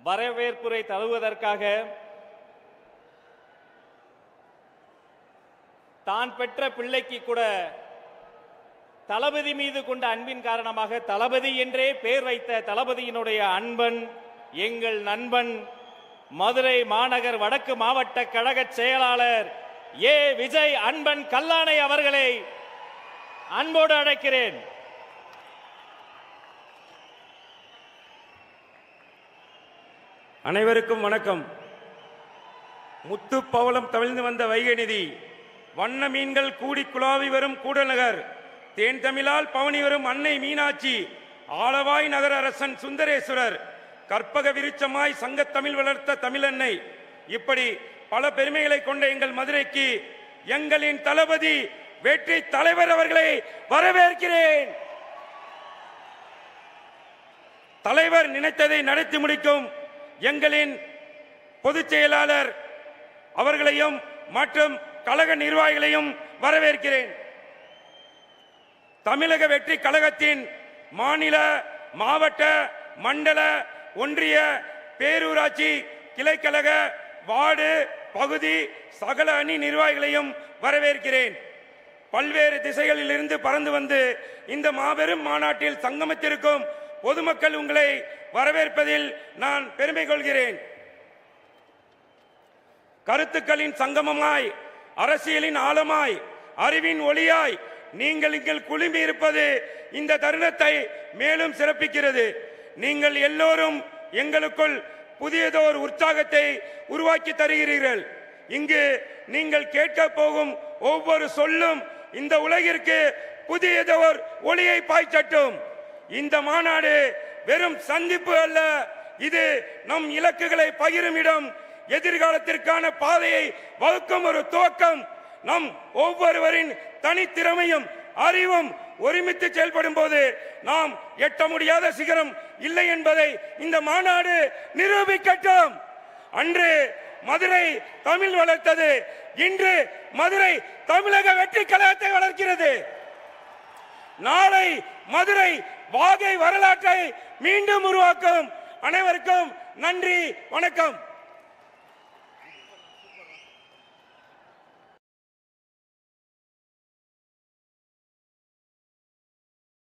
வரவேற்புரை தருவதற்காக தான் பெற்ற பிள்ளைக்கு கூட தளபதி மீது கொண்ட அன்பின் காரணமாக தளபதி என்றே பெயர் வைத்த தளபதியினுடைய அன்பன், எங்கள் நண்பன், மதுரை மாநகர் வடக்கு மாவட்ட கழக செயலாளர் ஏ விஜய் அன்பன் கல்லானை அவர்களை அன்போடு அழைக்கிறேன். அனைவருக்கும் வணக்கம். முத்து பவளம் தவிழ்ந்து வந்த வைகை நிதி, வண்ண மீன்கள் கூடி குழாவி வரும் கூடநகர், தேன் தமிழால் பவனி வரும் அன்னை மீனாட்சி, ஆளவாய் நகர அரசன் சுந்தரேஸ்வரர், கற்பக விருட்சமாய் சங்கத்தமிழ் வளர்த்த தமிழன்னை, இப்படி பல பெருமைகளை கொண்ட எங்கள் மதுரைக்கு எங்களின் தளபதி வெற்றி தலைவர் அவர்களை வரவேற்கிறேன். தலைவர் நினைத்ததை நடத்தி முடிக்கும் எங்களின் பொதுச் செயலாளர் அவர்களையும் மற்றும் கழக நிர்வாகிகளையும் வரவேற்கிறேன். தமிழக வெற்றி கழகத்தின் மாநில, மாவட்ட, மண்டல, ஒன்றிய, பேரூராட்சி, கிளைக்கழக, வார்டு, பகுதி சகல அணி நிர்வாகிகளையும் வரவேற்கிறேன். பல்வேறு திசைகளில் இருந்து பறந்து வந்து இந்த மாபெரும் மாநாட்டில் சங்கமித்திருக்கும் பொதுமக்கள் உங்களை வரவேற்பதில் நான் பெருமை கொள்கிறேன். கருத்துக்களின் சங்கமமாய், அரசியலின் ஆழமாய், அறிவின் ஒளியாய் நீங்கள் இங்கே குழுமி இருப்பது இந்த தருணத்தை மேலும் சிறப்பிக்கிறது. நீங்கள் எல்லோரும் எங்களுக்குள் புதியதோர் உற்சாகத்தை உருவாக்கி தருகிறீர்கள். இங்கு நீங்கள் கேட்க போகும் ஒவ்வொரு சொல்லும் இந்த உலகிற்கு புதியதோர் ஒளியை பாய்ச்சட்டும். இந்த மாநாடு வெறும் சந்திப்பு அல்ல, இது நம் இலக்குகளை பகிரும் இடம், எதிர்காலத்திற்கான பாதையை வகுக்கும் ஒரு துவக்கம். நம் ஒவ்வொருவரின் தனித்திறமையும் அறிவும் ஒருமித்து செயல்படும் போது நாம் எட்ட முடியாத சிகரம் இல்லை என்பதை இந்த மாநாடு நிரூபிக்கட்டும். அன்று மதுரை தமிழ் வளர்த்தது, இன்று மதுரை தமிழக வெற்றி கழகத்தை வளர்க்கிறது. நாளை மதுரை வாகை வரலாற்றை மீண்டும் உருவாக்கும். அனைவருக்கும் நன்றி, வணக்கம்.